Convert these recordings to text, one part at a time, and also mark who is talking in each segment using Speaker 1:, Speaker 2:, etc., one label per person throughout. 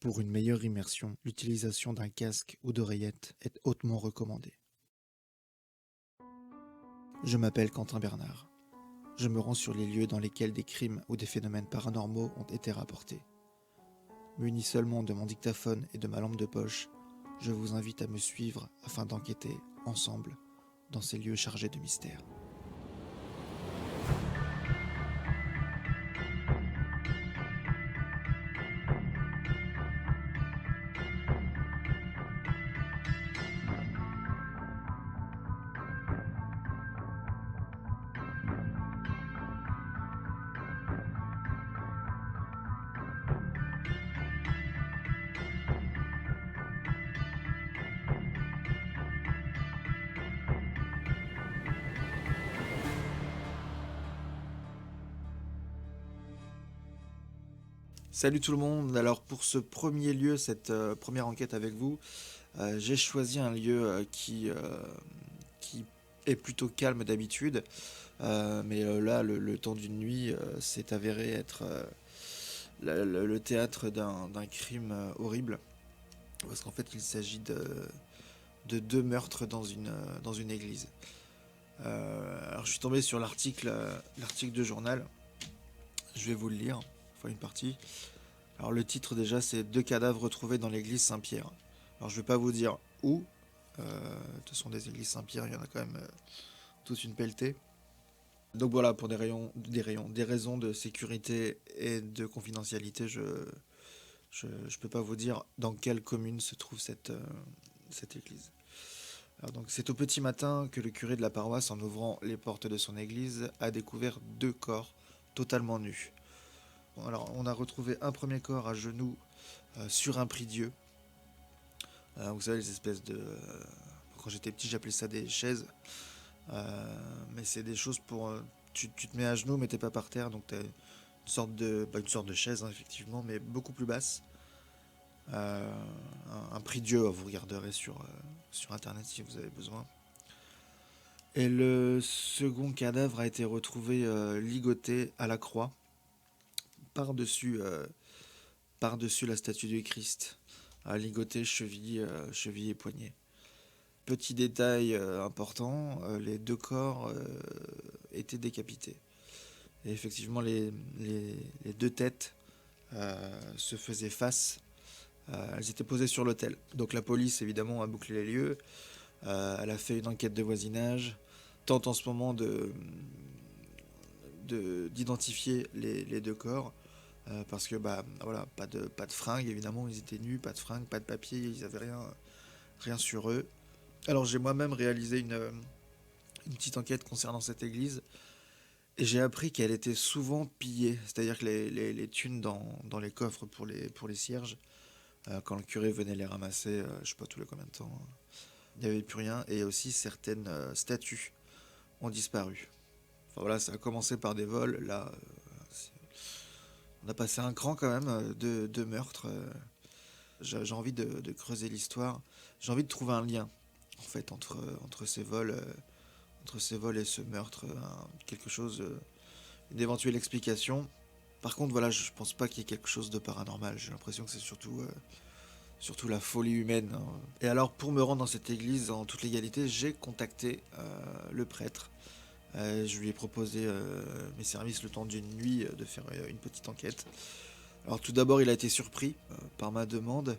Speaker 1: Pour une meilleure immersion, l'utilisation d'un casque ou d'oreillettes est hautement recommandée. Je m'appelle Quentin Bernard. Je me rends sur les lieux dans lesquels des crimes ou des phénomènes paranormaux ont été rapportés. Muni seulement de mon dictaphone et de ma lampe de poche, je vous invite à me suivre afin d'enquêter, ensemble, dans ces lieux chargés de mystères. Salut tout le monde, alors pour ce premier lieu, cette première enquête avec vous, j'ai choisi un lieu qui est plutôt calme d'habitude, mais là le temps d'une nuit s'est avéré être le théâtre d'un crime horrible, parce qu'en fait il s'agit de deux meurtres dans une église. Alors je suis tombé sur l'article de journal, je vais vous le lire, enfin une partie. Alors le titre déjà c'est deux cadavres retrouvés dans l'église Saint-Pierre. Alors je vais pas vous dire où, ce sont des églises Saint-Pierre, il y en a quand même toute une pelletée. Donc voilà, pour des raisons de sécurité et de confidentialité, je peux pas vous dire dans quelle commune se trouve cette église. Alors donc c'est au petit matin que le curé de la paroisse, en ouvrant les portes de son église, a découvert deux corps totalement nus. Bon, alors on a retrouvé un premier corps à genoux sur un prie-dieu. Vous savez, les espèces de... quand j'étais petit, j'appelais ça des chaises. Mais c'est des choses pour... tu te mets à genoux, mais t'es pas par terre, donc t'as une sorte de chaise, hein, effectivement, mais beaucoup plus basse. Un prie-dieu, vous regarderez sur Internet si vous avez besoin. Et le second cadavre a été retrouvé ligoté à la croix, par-dessus par-dessus la statue du Christ, ligoté cheville et poignet. Petit détail important, les deux corps étaient décapités. Et effectivement, les deux têtes se faisaient face. Elles étaient posées sur l'autel. Donc la police, évidemment, a bouclé les lieux. Elle a fait une enquête de voisinage. Tente en ce moment d'identifier les deux corps. Parce que, bah, voilà, pas de fringues, évidemment. Ils étaient nus, pas de fringues, pas de papier. Ils n'avaient rien sur eux. Alors j'ai moi-même réalisé une petite enquête concernant cette église et j'ai appris qu'elle était souvent pillée, c'est-à-dire que les thunes dans les coffres pour les cierges, quand le curé venait les ramasser, je sais pas tous les combien de temps, il n'y avait plus rien et aussi certaines statues ont disparu. Enfin voilà, ça a commencé par des vols, là on a passé un cran quand même de meurtres. J'ai envie de creuser l'histoire, j'ai envie de trouver un lien en fait entre ces vols. Entre ces vols et ce meurtre, quelque chose, une éventuelle explication. Par contre, voilà, je pense pas qu'il y ait quelque chose de paranormal. J'ai l'impression que c'est surtout la folie humaine, hein. Et alors, pour me rendre dans cette église en toute légalité, j'ai contacté le prêtre. Je lui ai proposé mes services le temps d'une nuit de faire une petite enquête. Alors, tout d'abord, il a été surpris par ma demande.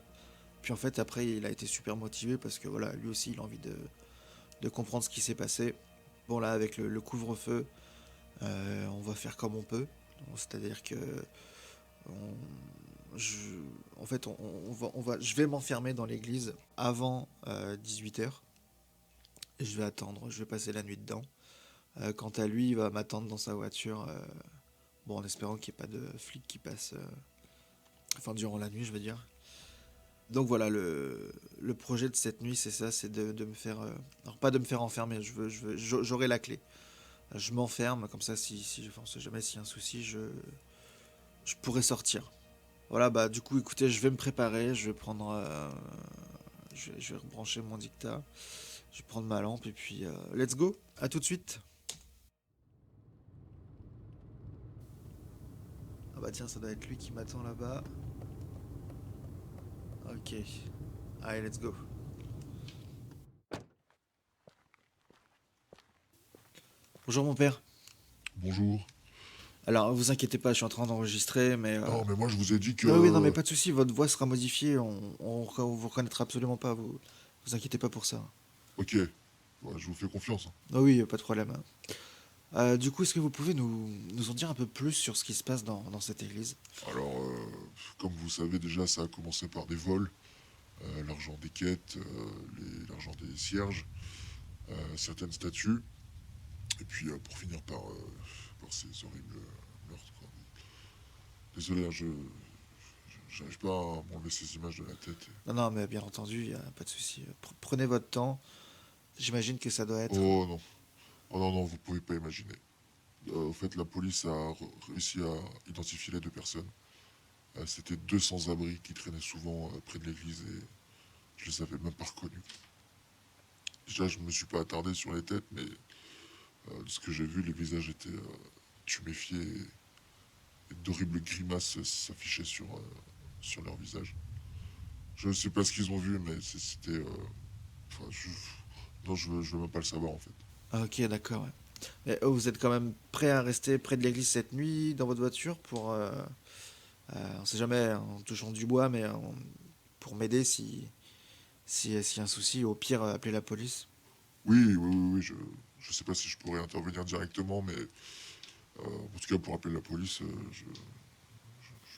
Speaker 1: Puis en fait, après, il a été super motivé parce que voilà, lui aussi, il a envie de comprendre ce qui s'est passé. Bon là avec le couvre-feu, on va faire comme on peut. C'est-à-dire que je, en fait je vais m'enfermer dans l'église avant 18h et je vais attendre, je vais passer la nuit dedans. Quant à lui, il va m'attendre dans sa voiture, bon en espérant qu'il n'y ait pas de flics qui passent, enfin durant la nuit je veux dire. Donc voilà, le projet de cette nuit c'est ça, c'est de me faire, alors pas de me faire enfermer, j'aurai la clé. Je m'enferme, comme ça, si enfin, on sait jamais s'il y a un souci, je pourrais sortir. Voilà, bah du coup, écoutez, je vais me préparer, je vais prendre, je vais rebrancher mon dictat, je vais prendre ma lampe et puis let's go, à tout de suite. Ah bah tiens, ça doit être lui qui m'attend là-bas. Ok. Allez, let's go. Bonjour mon père.
Speaker 2: Bonjour.
Speaker 1: Alors, vous inquiétez pas, je suis en train d'enregistrer, mais...
Speaker 2: Non, mais moi je vous ai dit
Speaker 1: Non, oui, non, mais
Speaker 2: que...
Speaker 1: pas de souci, votre voix sera modifiée, on vous reconnaîtra absolument pas, vous inquiétez pas pour ça.
Speaker 2: Ok, ouais, je vous fais confiance, hein.
Speaker 1: Ah oui, pas de problème. Du coup, est-ce que vous pouvez nous en dire un peu plus sur ce qui se passe dans cette église?
Speaker 2: Alors, comme vous savez déjà, ça a commencé par des vols, l'argent des quêtes, l'argent des cierges, certaines statues, et puis pour finir par ces horribles meurtres, quoi. Désolé, hein, j'arrive pas à m'enlever ces images de la tête.
Speaker 1: Non, non, mais bien entendu, il a pas de souci. Prenez votre temps, j'imagine que ça doit être...
Speaker 2: Oh non, oh non, non, vous pouvez pas imaginer. En fait, la police a réussi à identifier les deux personnes. C'était deux sans-abri qui traînaient souvent près de l'église et je les avais même pas reconnus. Déjà, je me suis pas attardé sur les têtes, mais de ce que j'ai vu, les visages étaient tuméfiés et d'horribles grimaces s'affichaient sur leur visage. Je ne sais pas ce qu'ils ont vu, mais c'était. Enfin, non, je veux même pas le savoir en fait.
Speaker 1: Ah, ok, d'accord, ouais. Mais vous êtes quand même prêt à rester près de l'église cette nuit dans votre voiture pour... on sait jamais, hein, en touchant du bois, mais pour m'aider si y a un souci, au pire, appelez la police.
Speaker 2: Oui, oui, oui, oui, je sais pas si je pourrais intervenir directement, mais en tout cas pour appeler la police, je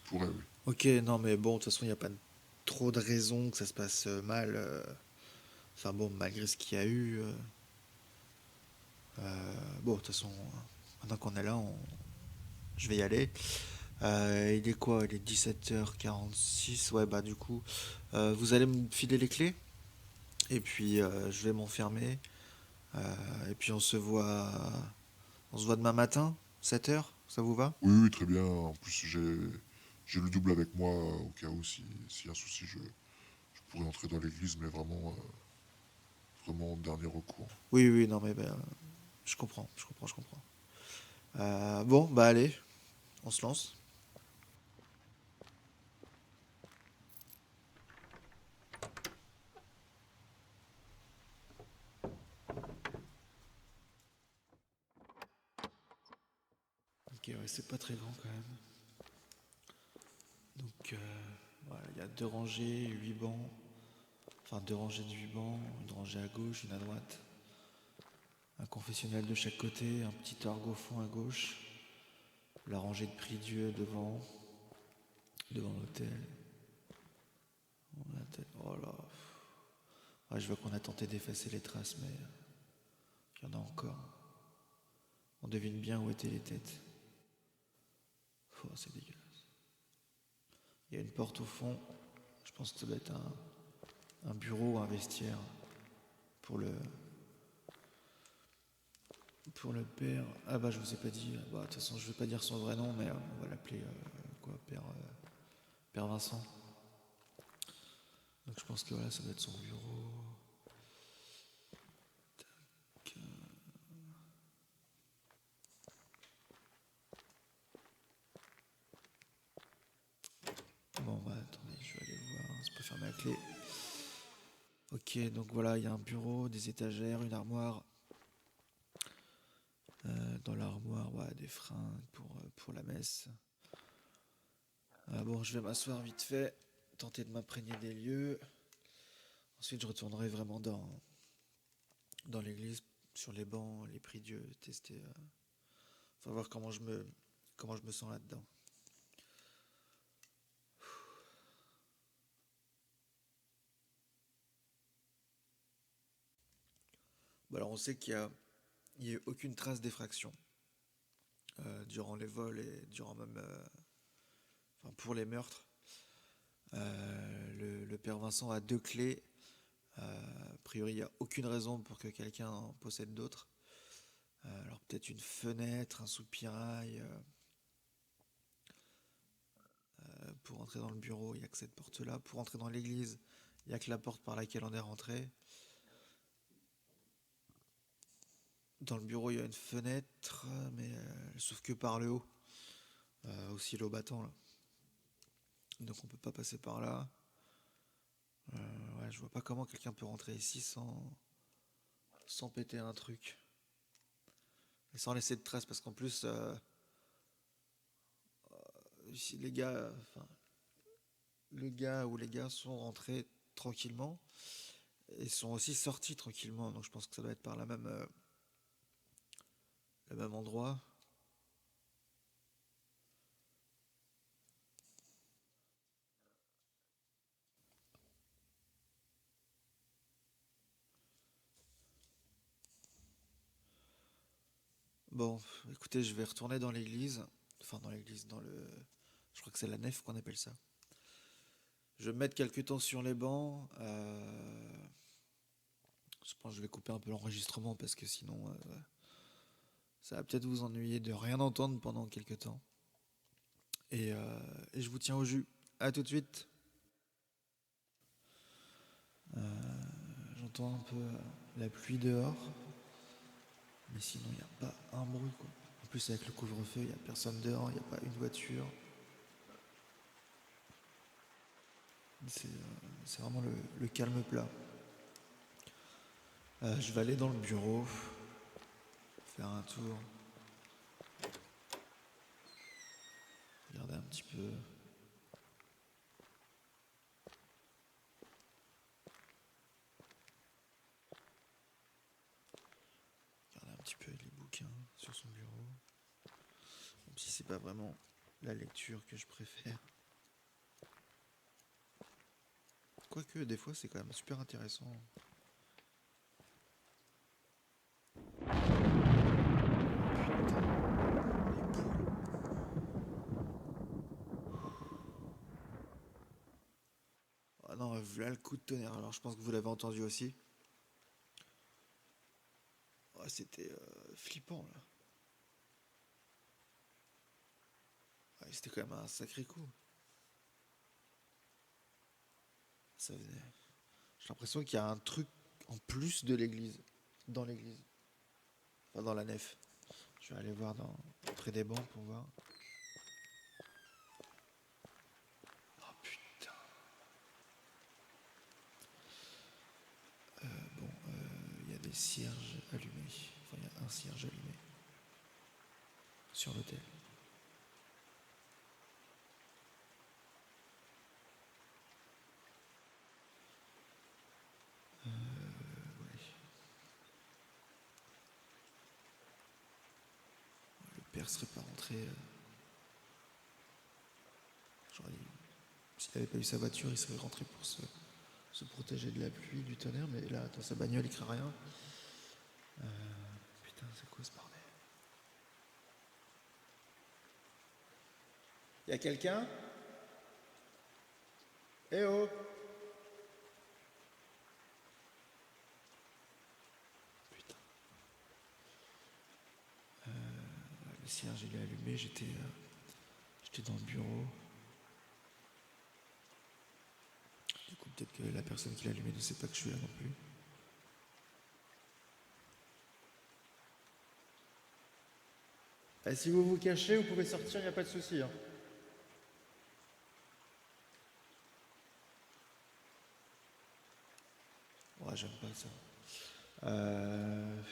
Speaker 2: pourrais, oui.
Speaker 1: Ok, non, mais bon, de toute façon, il n'y a pas trop de raisons que ça se passe mal. Enfin bon, malgré ce qu'il y a eu. Bon, de toute façon, maintenant qu'on est là, je vais y aller. Il est quoi? Il est 17h46. Ouais, bah du coup, vous allez me filer les clés. Et puis, je vais m'enfermer. Et puis, on se voit demain matin, 7h. Ça vous va?
Speaker 2: Oui, oui, très bien. En plus, j'ai le double avec moi au cas où s'il y a un souci, je pourrais entrer dans l'église, mais vraiment, vraiment en dernier recours.
Speaker 1: Oui, oui, non, mais bah, je comprends, je comprends, je comprends. Bon, bah allez, on se lance. Ok, ouais, c'est pas très grand quand même. Donc, voilà, il y a deux rangées, 8 bancs. Enfin, deux rangées de 8 bancs, une rangée à gauche, une à droite. Un confessionnal de chaque côté, un petit orgue au fond à gauche. La rangée de prie-dieu devant l'autel. Oh là. Ouais, je vois qu'on a tenté d'effacer les traces, mais il y en a encore. On devine bien où étaient les têtes. Oh, c'est dégueulasse. Il y a une porte au fond. Je pense que ça doit être un bureau ou un vestiaire pour le, pour le père. Ah bah je vous ai pas dit. Bah, de toute façon, je vais pas dire son vrai nom, mais on va l'appeler quoi, père Vincent. Donc je pense que voilà, ça doit être son bureau. Bon bah attendez, je vais aller voir. C'est pas fermé à clé. Ok, donc voilà, il y a un bureau, des étagères, une armoire. Dans l'armoire, ouais, des fringues pour la messe. Bon, je vais m'asseoir vite fait, tenter de m'imprégner des lieux. Ensuite, je retournerai vraiment dans l'église, sur les bancs, les prie-dieu, tester. Faut voir comment je me sens là-dedans. Bon, alors, on sait qu'il y a eu aucune trace d'effraction durant les vols et durant même, enfin, pour les meurtres. Le père Vincent a deux clés. A priori, il n'y a aucune raison pour que quelqu'un en possède d'autres. Alors peut-être une fenêtre, un soupirail. Pour entrer dans le bureau, il n'y a que cette porte-là. Pour entrer dans l'église, il n'y a que la porte par laquelle on est rentré. Dans le bureau, il y a une fenêtre, mais elle s'ouvre que par le haut, aussi l'eau battant là. Donc on peut pas passer par là. Ouais, je vois pas comment quelqu'un peut rentrer ici sans péter un truc. Et sans laisser de traces, parce qu'en plus, si les gars, enfin, le gars ou les gars sont rentrés tranquillement et sont aussi sortis tranquillement. Donc je pense que ça doit être par le même endroit. Bon, écoutez, je vais retourner dans l'église. Enfin, dans l'église, dans le. Je crois que c'est la nef qu'on appelle ça. Je vais me mettre quelques temps sur les bancs. Je pense que je vais couper un peu l'enregistrement parce que sinon, ça va peut-être vous ennuyer de rien entendre pendant quelques temps. Et je vous tiens au jus. À tout de suite. J'entends un peu la pluie dehors. Mais sinon, il n'y a pas un bruit, quoi. En plus, avec le couvre-feu, il n'y a personne dehors, il n'y a pas une voiture. C'est vraiment le calme plat. Je vais aller dans le bureau, faire un tour, regarder un petit peu. Regarder un petit peu les bouquins sur son bureau. Même si c'est pas vraiment la lecture que je préfère. Quoique, des fois, c'est quand même super intéressant. Les poules. Ah non, voilà le coup de tonnerre. Alors, je pense que vous l'avez entendu aussi. Oh, c'était flippant, là. Ouais, c'était quand même un sacré coup. Ça venait. J'ai l'impression qu'il y a un truc en plus de l'église. Dans l'église. Enfin, dans la nef. Je vais aller voir près des bancs pour voir. Oh putain. Bon, il y a des cierges allumés. Enfin, il y a un cierge allumé. Sur l'hôtel. Ouais. Le père serait pas rentré. J'aurais dit. S'il avait pas eu sa voiture, il serait rentré pour se protéger de la pluie, du tonnerre. Mais là, dans sa bagnole, il craint rien. Putain, c'est quoi ce bordel? Y a quelqu'un? Eh oh! Putain. Le cierge, il est allumé. J'étais dans le bureau. Du coup, peut-être que la personne qui l'a allumé ne sait pas que je suis là non plus. Si vous vous cachez, vous pouvez sortir, il n'y a pas de souci. Hein. Ouais, j'aime pas ça. Euh...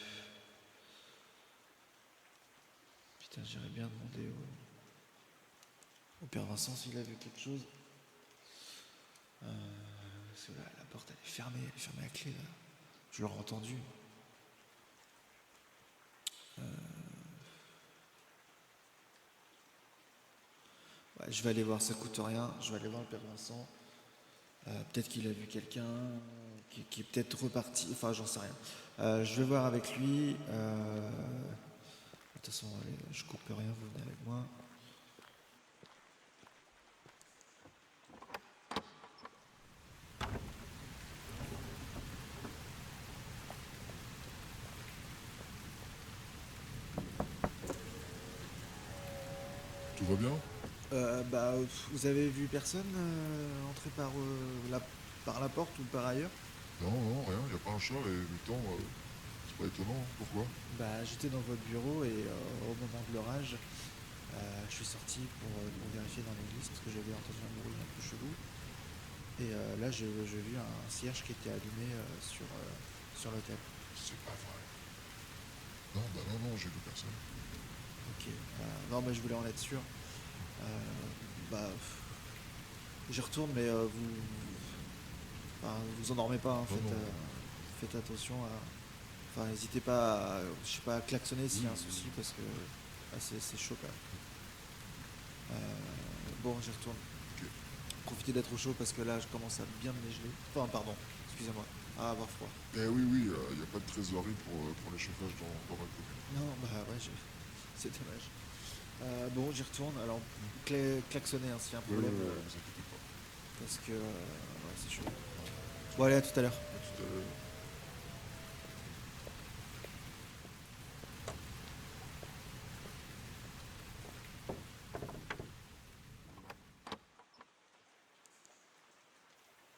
Speaker 1: Putain, j'irais bien demander au père Vincent s'il a vu quelque chose. Parce que là, la porte elle est fermée à clé là. Je l'aurais entendu. Ouais, je vais aller voir, ça coûte rien. Je vais aller voir le père Vincent. Peut-être qu'il a vu quelqu'un qui est peut-être reparti. Enfin, j'en sais rien. Je vais voir avec lui. De toute façon, allez, je coupe rien, vous venez avec moi.
Speaker 2: Tout va bien?
Speaker 1: Vous avez vu personne entrer par la porte ou par ailleurs?
Speaker 2: Non, non, rien, y a pas un chat et le temps, c'est pas étonnant, hein. Pourquoi?
Speaker 1: Bah, j'étais dans votre bureau et au moment de l'orage, je suis sorti pour vérifier dans l'église parce que j'avais entendu un bruit un peu chelou. Et là, j'ai vu un cierge qui était allumé sur l'hôtel.
Speaker 2: C'est pas vrai. Non, bah non, non, j'ai vu personne.
Speaker 1: Ok. Non, mais je voulais en être sûr. Bah, j'y retourne, mais vous endormez pas, hein,
Speaker 2: Non, non,
Speaker 1: faites attention à. Enfin, n'hésitez pas à, je sais pas, à klaxonner s'il y
Speaker 2: oui,
Speaker 1: a un souci parce que c'est chaud quand même. Bon, j'y retourne.
Speaker 2: ok.
Speaker 1: Profitez d'être au chaud parce que là, je commence à bien me dégeler. Enfin, pardon, excusez-moi, à avoir froid.
Speaker 2: Eh oui, oui, il n'y a pas de trésorerie pour les chauffages dans ma commune.
Speaker 1: Non, bah ouais, c'est dommage. Bon, j'y retourne. Alors, klaxonnez hein, s'il y a un
Speaker 2: Ouais, ouais,
Speaker 1: problème
Speaker 2: ouais, vous inquiétez pas.
Speaker 1: parce que ouais, c'est chaud. Bon, allez, à tout à l'heure.
Speaker 2: À tout à l'heure.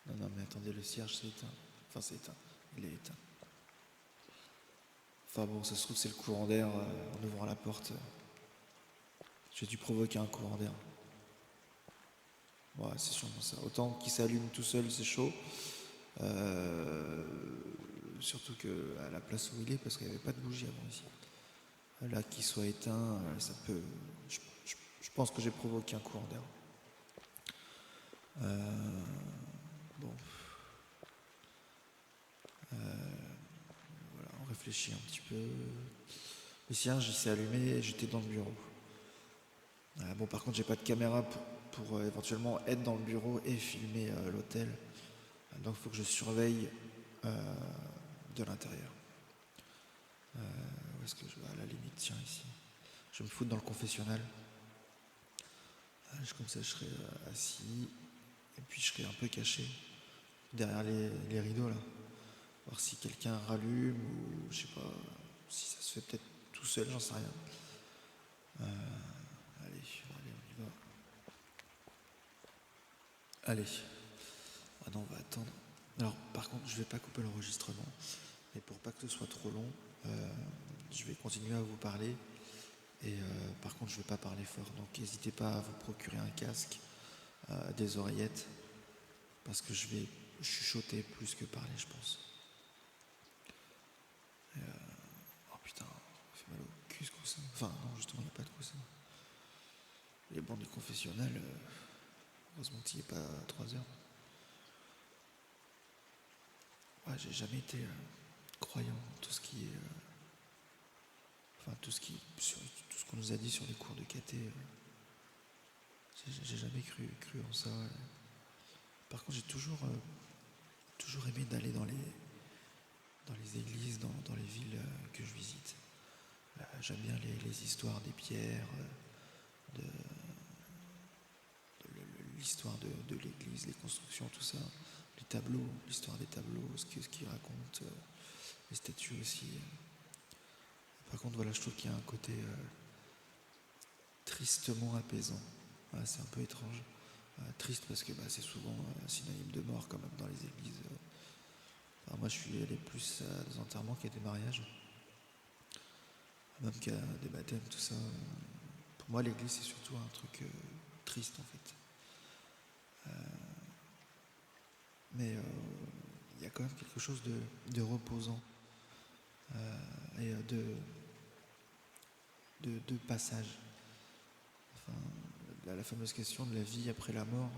Speaker 1: Non, non, mais attendez, le cierge s'est éteint. Enfin, c'est éteint. Il est éteint. Enfin bon, ça se trouve, c'est le courant d'air en ouvrant la porte. J'ai dû provoquer un courant d'air. Ouais, c'est sûrement ça. Autant qu'il s'allume tout seul, c'est chaud. Euh, Surtout que à la place où il est, parce qu'il n'y avait pas de bougie avant ici. Là, qu'il soit éteint, ça peut. Je pense que j'ai provoqué un courant d'air. Bon, voilà, on réfléchit un petit peu. Le cierge, il s'est allumé et j'étais dans le bureau. Bon, par contre, j'ai pas de caméra pour éventuellement être dans le bureau et filmer l'hôtel. Donc, il faut que je surveille de l'intérieur. Où est-ce que je vais à la limite? Tiens, ici. Je vais me foutre dans le confessionnal. Comme ça, je serai assis et puis je serai un peu caché derrière les rideaux là. Voir si quelqu'un rallume ou je sais pas si ça se fait peut-être tout seul, j'en sais rien. Allez, on y va. Allez. Ah non, on va attendre. Alors, par contre, je vais pas couper l'enregistrement. Mais pour pas que ce soit trop long, je vais continuer à vous parler. Et par contre, je vais pas parler fort. Donc, n'hésitez pas à vous procurer un casque, des oreillettes, parce que je vais chuchoter plus que parler, je pense. Oh putain, ça fait mal au cul ce coussin. Enfin, non, justement, il n'y a pas de coussin. Les bancs du confessionnal, heureusement qu'il n'y est pas à 3 heures. Ouais, j'ai jamais été croyant en tout ce qui est. Enfin, tout ce qu'on nous a dit sur les cours de caté. J'ai jamais cru en ça. Par contre, j'ai toujours aimé d'aller dans les églises, dans les villes que je visite. J'aime bien les histoires des pierres, l'histoire de l'église, les constructions, tout ça. Les tableaux, l'histoire des tableaux, ce qu'ils racontent, les statues aussi. Par contre, voilà, je trouve qu'il y a un côté tristement apaisant. Ouais, c'est un peu étrange. Triste parce que c'est souvent synonyme de mort, quand même, dans les églises. Enfin, moi, je suis allé plus à des enterrements qu'à des mariages, même qu'à des baptêmes, tout ça. Pour moi, l'église, c'est surtout un truc triste, en fait. Mais il y a quand même quelque chose de reposant et de passage. Enfin, la fameuse question de la vie après la mort,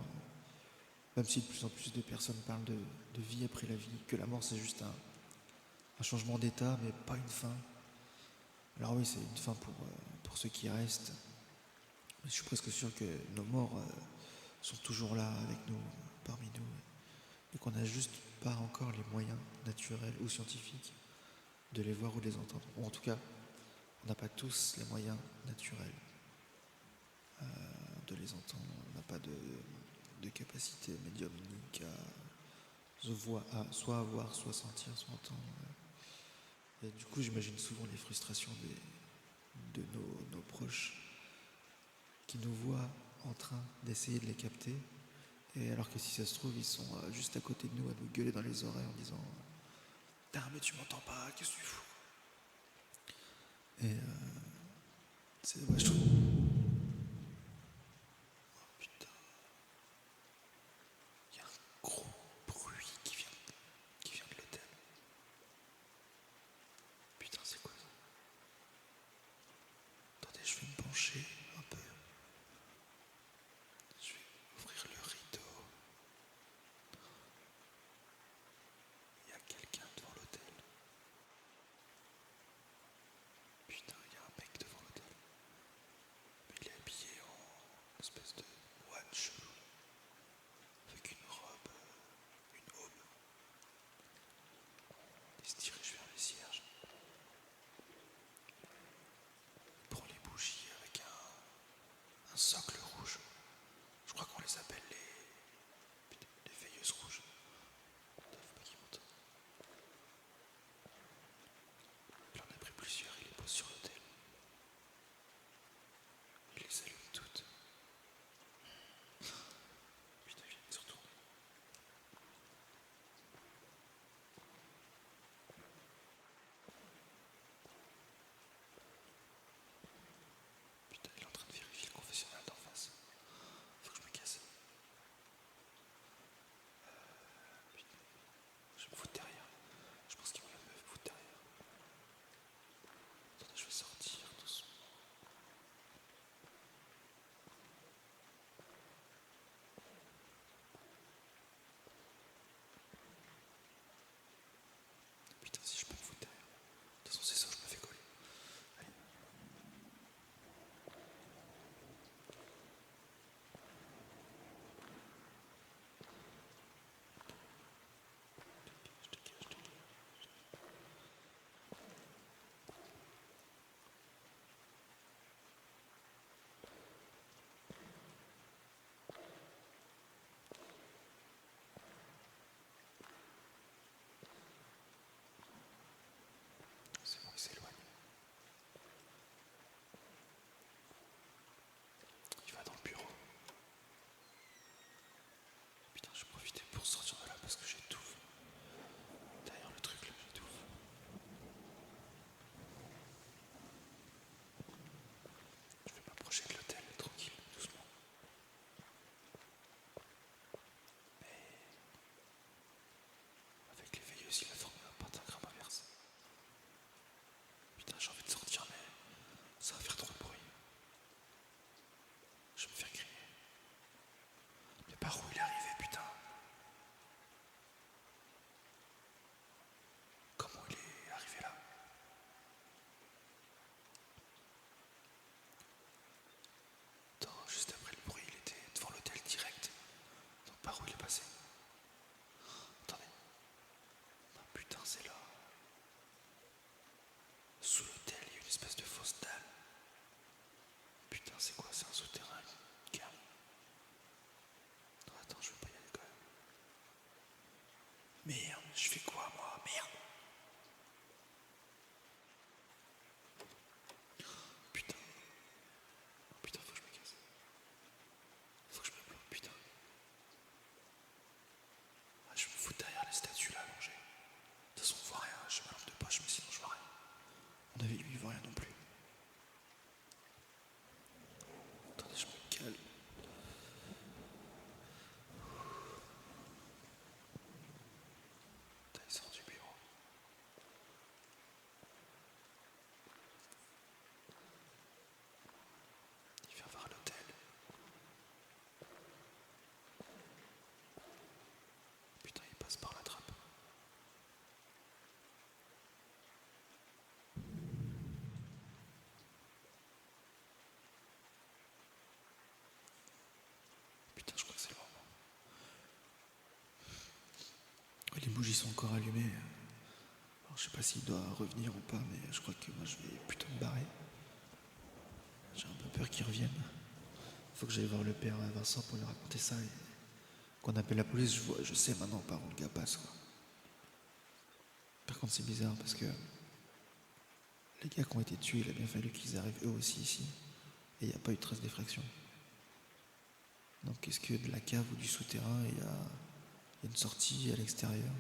Speaker 1: même si de plus en plus de personnes parlent de vie après la vie, que la mort c'est juste un changement d'état, mais pas une fin. Alors oui, c'est une fin pour ceux qui restent. Mais je suis presque sûr que nos morts sont toujours là avec nous, parmi nous, et qu'on n'a juste pas encore les moyens naturels ou scientifiques de les voir ou de les entendre. Ou en tout cas, on n'a pas tous les moyens naturels de les entendre. On n'a pas de capacité médiumnique à soit voir, soit sentir, soit entendre. Et du coup, j'imagine souvent les frustrations de nos proches qui nous voient en train d'essayer de les capter. Et alors que si ça se trouve, ils sont juste à côté de nous à nous gueuler dans les oreilles en disant putain, mais tu m'entends pas, qu'est-ce que tu fous? Et je trouve. Oh putain, il y a un Putain, c'est quoi? C'est un souterrain. Calme. Non, attends, je veux pas y aller quand même. Merde, je fais quoi moi? Merde. Putain. Putain, faut que je me casse. Faut que je me bloque, putain. Ah, je me fous derrière les statues là allongées. De toute façon, on voit rien. J'ai ma lampe de poche, mais sinon je vois rien. On avait lui, il voit rien non plus. Attendez, je me calme. Putain, il sort du bureau. Il vient voir l'hôtel. Putain, il passe par la trappe. Putain, je crois que c'est le moment. Les bougies sont encore allumées. Alors, je sais pas s'il doit revenir ou pas, mais je crois que moi je vais plutôt me barrer. J'ai un peu peur qu'il revienne. Faut que j'aille voir le père Vincent pour lui raconter ça et qu'on appelle la police. Je sais maintenant par où le gars passe, quoi. Par contre, c'est bizarre parce que les gars qui ont été tués, il a bien fallu qu'ils arrivent eux aussi ici. Et il n'y a pas eu de trace d'effraction. Donc, est-ce que de la cave ou du souterrain, il y a une sortie à l'extérieur?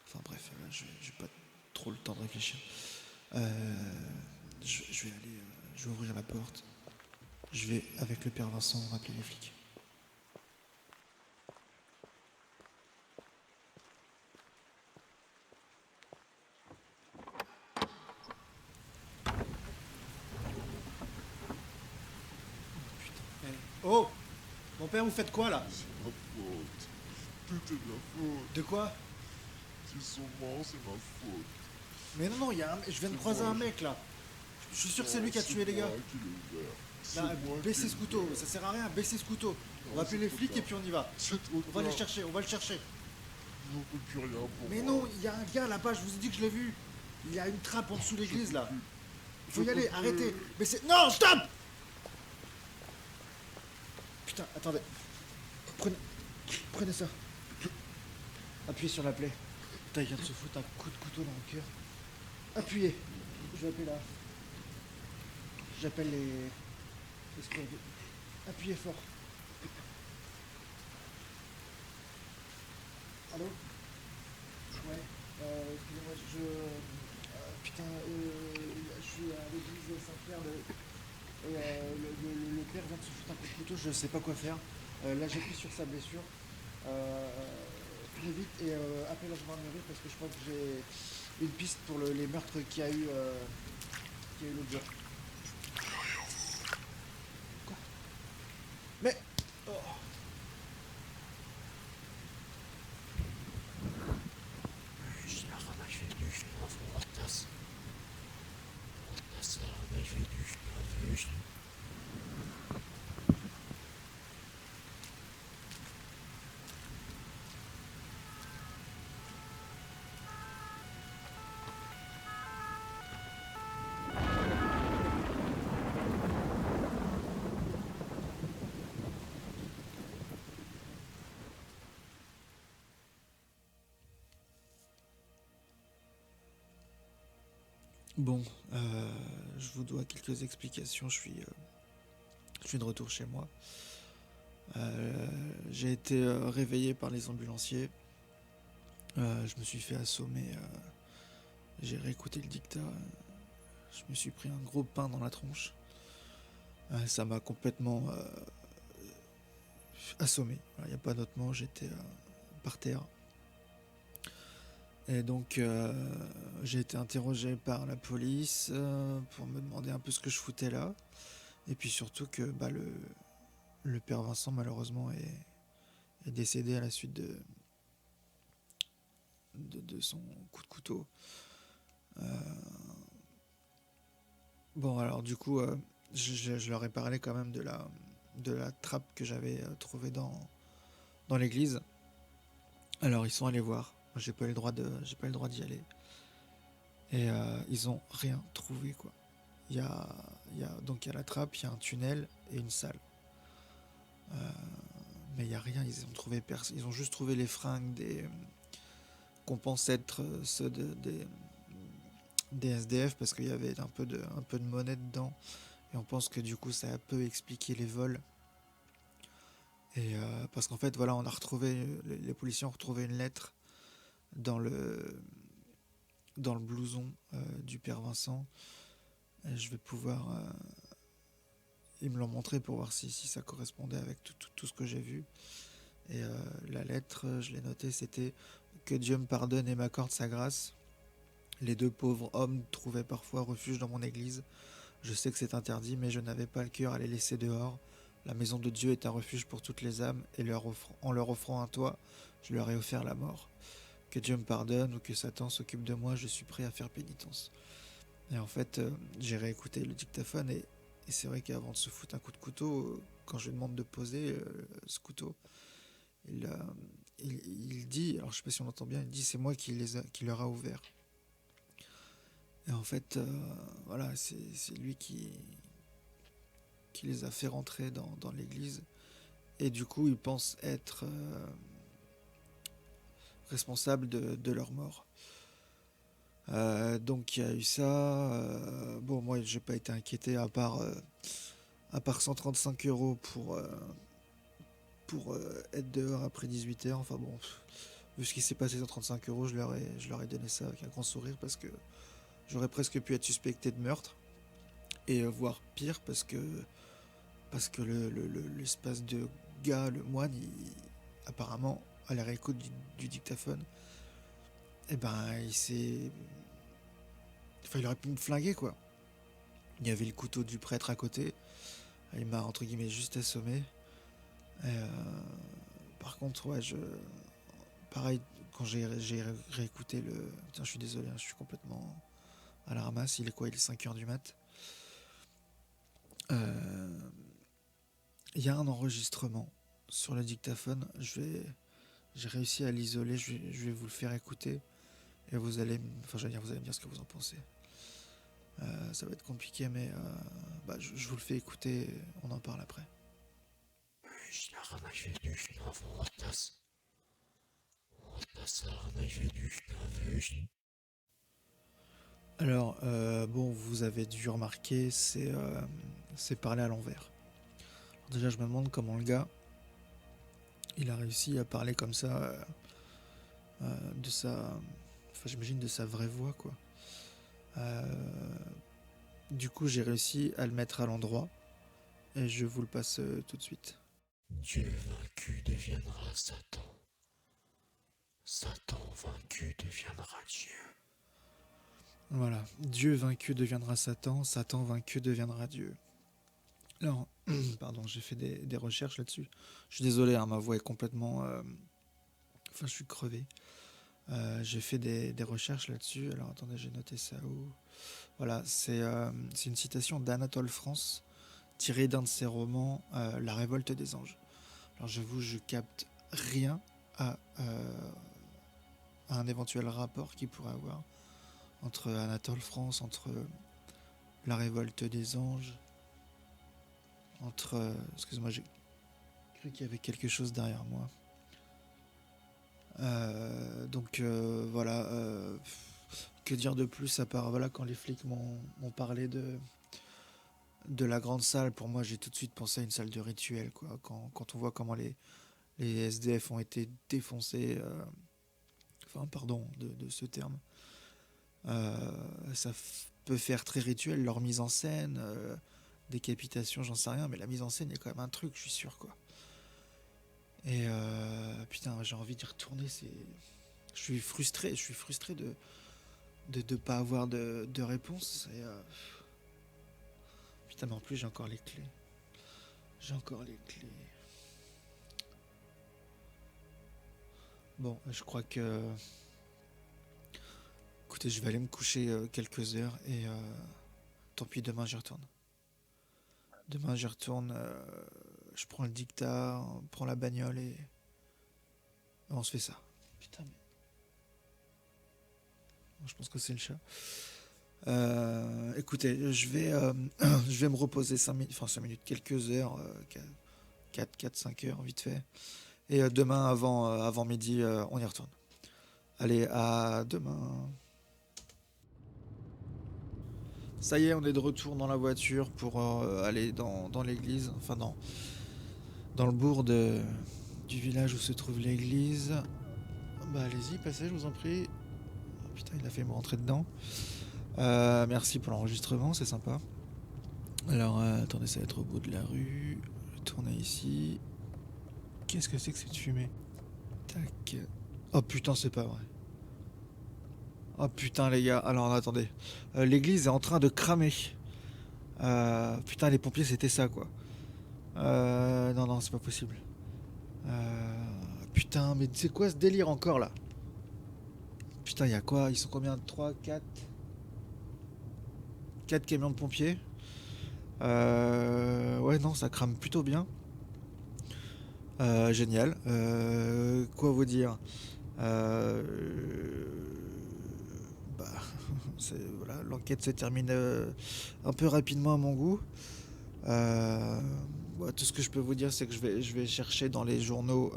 Speaker 1: Enfin bref, là, je n'ai pas trop le temps de réfléchir. Je vais aller, je vais ouvrir la porte. Je vais, avec le père Vincent, rappeler les flics.
Speaker 3: Oh! Mon père, vous faites quoi là?
Speaker 2: C'est ma faute. Tout est de la faute.
Speaker 3: De quoi?
Speaker 2: S'ils sont morts, c'est ma faute.
Speaker 3: Mais non, je viens de croiser un mec là. Je suis sûr que c'est lui qui a tué les gars.
Speaker 2: C'est moi qui l'ai ouvert. C'est
Speaker 3: Là,
Speaker 2: moi
Speaker 3: baissez
Speaker 2: qui
Speaker 3: ce
Speaker 2: l'ai
Speaker 3: couteau,
Speaker 2: ouvert.
Speaker 3: ça sert à rien, baissez ce couteau. On
Speaker 2: Non,
Speaker 3: va appeler
Speaker 2: c'est
Speaker 3: les
Speaker 2: trop
Speaker 3: flics et
Speaker 2: tard.
Speaker 3: puis on y va.
Speaker 2: C'est trop
Speaker 3: On va
Speaker 2: tard.
Speaker 3: les chercher, on va le chercher.
Speaker 2: Ils n'en peuvent plus rien pour
Speaker 3: Mais
Speaker 2: moi.
Speaker 3: non, il y a un gars là-bas, je vous ai dit que je l'ai vu. Il y a une trappe en dessous de l'église là. Il faut y
Speaker 2: Je
Speaker 3: aller,
Speaker 2: peux
Speaker 3: arrêtez.
Speaker 2: plus.
Speaker 3: Mais c'est. Non, stop! Putain, attendez. Prenez ça. Appuyez sur la plaie. Putain, il vient de se foutre un coup de couteau dans le cœur. Appuyez. Je vais appeler là. J'appelle les secours. Appuyez fort. Allô? Ouais. Excusez-moi, putain, je suis à l'église Saint-Pierre. Le père vient de se foutre un coup de couteau, je sais pas quoi faire. Là, j'appuie sur sa blessure. Venez vite et appelle la gendarmerie parce que je crois que j'ai une piste pour les meurtres qu'il y a eu l'autre jour. Quoi? Mais. Oh.
Speaker 1: Bon, je vous dois quelques explications. Je suis de retour chez moi. J'ai été réveillé par les ambulanciers. Je me suis fait assommer. J'ai réécouté le dictat. Je me suis pris un gros pain dans la tronche. Ça m'a complètement assommé. Il n'y a pas d'autre mot. J'étais par terre. Et donc, j'ai été interrogé par la police pour me demander un peu ce que je foutais là. Et puis surtout que le père Vincent, malheureusement, est décédé à la suite de son coup de couteau. Bon, alors du coup, je leur ai parlé quand même de la trappe que j'avais trouvée dans l'église. Alors, ils sont allés voir. Moi, j'ai pas eu le droit d'y aller. Et ils ont rien trouvé, quoi. donc il y a la trappe, il y a un tunnel et une salle. Euh, mais il y a rien, ils ont juste trouvé les fringues qu'on pense être ceux des SDF parce qu'il y avait un peu de monnaie dedans et on pense que du coup ça peut expliquer les vols. Et parce qu'en fait voilà, les policiers ont retrouvé une lettre dans le blouson du père Vincent. Et je vais pouvoir ils me l'ont montré pour voir si ça correspondait avec tout ce que j'ai vu. Et la lettre, je l'ai notée, c'était que Dieu me pardonne et m'accorde sa grâce. Les deux pauvres hommes trouvaient parfois refuge dans mon église. Je sais que c'est interdit, mais je n'avais pas le cœur à les laisser dehors. La maison de Dieu est un refuge pour toutes les âmes, et en leur offrant un toit, je leur ai offert la mort. Que Dieu me pardonne ou que Satan s'occupe de moi, je suis prêt à faire pénitence. Et en fait, j'ai réécouté le dictaphone, et c'est vrai qu'avant de se foutre un coup de couteau, quand je lui demande de poser ce couteau, il, euh, il dit, alors je sais pas si on entend bien, il dit c'est moi qui leur a ouvert. Et en fait, voilà, c'est lui qui les a fait rentrer dans l'église. Et du coup, il pense être responsable de leur mort. Donc il y a eu ça. Bon, moi, j'ai pas été inquiété à part 135 € pour être dehors après 18 h. Enfin bon, vu ce qui s'est passé, 135 €, je leur ai donné ça avec un grand sourire parce que j'aurais presque pu être suspecté de meurtre. Et voire pire parce que l'espace de gars, le moine, apparemment, à la réécoute du dictaphone, eh ben, il s'est. Enfin, il aurait pu me flinguer, quoi. Il y avait le couteau du prêtre à côté. Il m'a, entre guillemets, juste assommé. Et, par contre, ouais, pareil, quand j'ai réécouté le. Putain, je suis désolé, hein, je suis complètement à la ramasse. Il est quoi? Il est 5 h du mat. Il y a un enregistrement sur le dictaphone. J'ai réussi à l'isoler. Je vais vous le faire écouter. Et enfin, j'allais dire, vous allez me dire ce que vous en pensez. Ça va être compliqué, mais bah, je vous le fais écouter. On en parle après. Alors, bon, vous avez dû remarquer, c'est parler à l'envers. Alors déjà, je me demande comment le gars, il a réussi à parler comme ça de sa, enfin, j'imagine de sa vraie voix, quoi. Euh, du coup, j'ai réussi à le mettre à l'endroit et je vous le passe tout de suite.
Speaker 4: Dieu vaincu deviendra Satan. Satan vaincu deviendra Dieu.
Speaker 1: Voilà, Dieu vaincu deviendra Satan, Satan vaincu deviendra Dieu. Alors, pardon, j'ai fait des recherches là-dessus. Je suis désolé, hein, ma voix est complètement. Enfin, je suis crevé. J'ai fait des recherches là-dessus. Alors, attendez, j'ai noté ça où. Voilà, c'est une citation d'Anatole France, tirée d'un de ses romans, La Révolte des Anges. Alors, j'avoue, je capte rien à un éventuel rapport qu'il pourrait avoir entre Anatole France, entre La Révolte des Anges, entre. Excuse-moi, j'ai cru qu'il y avait quelque chose derrière moi. Donc voilà, que dire de plus à part voilà quand les flics m'ont parlé de la grande salle. Pour moi, j'ai tout de suite pensé à une salle de rituel, quoi. Quand on voit comment les SDF ont été défoncés, enfin pardon de ce terme, ça peut faire très rituel leur mise en scène, décapitation, j'en sais rien, mais la mise en scène, il y a quand même un truc, je suis sûr, quoi. Et putain, j'ai envie d'y retourner. Je suis frustré de pas avoir de réponse. Et putain, mais en plus j'ai encore les clés. J'ai encore les clés. Bon, je crois que. Écoutez, je vais aller me coucher quelques heures et tant pis, demain j'y retourne. Demain j'y retourne. Je prends le dictat, on prend la bagnole et on se fait ça. Putain, mais. Je pense que c'est le chat. Écoutez, je vais me reposer 5 minutes, enfin 5 minutes, quelques heures, 5 heures, vite fait. Et demain, avant midi, on y retourne. Allez, à demain. Ça y est, on est de retour dans la voiture pour aller dans l'église, enfin dans le bourg du village où se trouve l'église. Bah allez-y, passez, je vous en prie. Oh, putain, il a fait me rentrer dedans. Merci pour l'enregistrement, c'est sympa. Alors, attendez, ça va être au bout de la rue. Je vais tourner ici. Qu'est-ce que c'est que cette fumée? Tac. Oh putain, c'est pas vrai. Oh putain, les gars. Alors, attendez. L'église est en train de cramer. Putain, les pompiers, c'était ça, quoi. Non, non, c'est pas possible. Putain, mais c'est quoi ce délire encore, là? Putain, il y a quoi? Ils sont combien? 3, 4 camions de pompiers. Ouais, non, ça crame plutôt bien. Génial. Quoi vous dire? Euh, Bah, voilà, l'enquête se termine un peu rapidement à mon goût. Euh, Tout ce que je peux vous dire, c'est que je vais chercher dans les journaux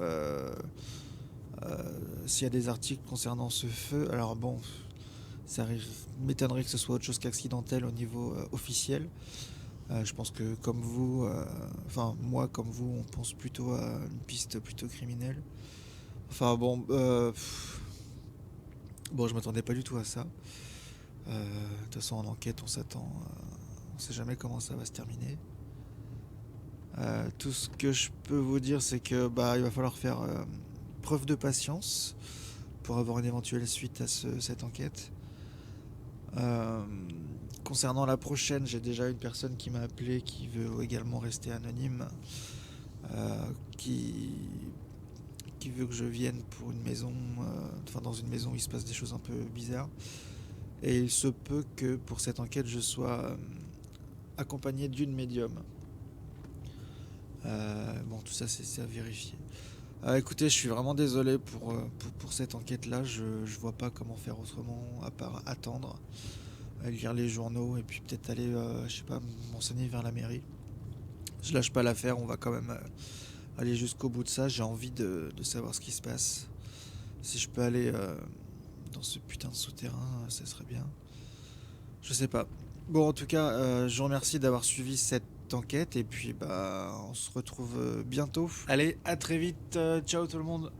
Speaker 1: s'il y a des articles concernant ce feu. Alors bon, m'étonnerait que ce soit autre chose qu'accidentel au niveau officiel. Je pense que comme vous, enfin moi comme vous, on pense plutôt à une piste plutôt criminelle. Enfin bon, bon, je m'attendais pas du tout à ça. De toute façon, en enquête, on s'attend, on sait jamais comment ça va se terminer. Tout ce que je peux vous dire, c'est que bah il va falloir faire preuve de patience pour avoir une éventuelle suite à cette enquête. Euh, Concernant la prochaine, j'ai déjà une personne qui m'a appelé qui veut également rester anonyme, euh, qui, qui veut que je vienne pour une maison, enfin dans une maison où il se passe des choses un peu bizarres. Et il se peut que pour cette enquête, je sois accompagné d'une médium. Bon, tout ça, c'est à vérifier. Écoutez, je suis vraiment désolé pour cette enquête-là. Je vois pas comment faire autrement à part attendre, lire les journaux et puis peut-être aller, je sais pas, m'enseigner vers la mairie. Je lâche pas l'affaire, on va quand même aller jusqu'au bout de ça. J'ai envie de savoir ce qui se passe. Si je peux aller dans ce putain de souterrain, ça serait bien. Je sais pas. Bon, en tout cas, je vous remercie d'avoir suivi cette enquête et puis bah on se retrouve bientôt. Allez, à très vite. Ciao tout le monde.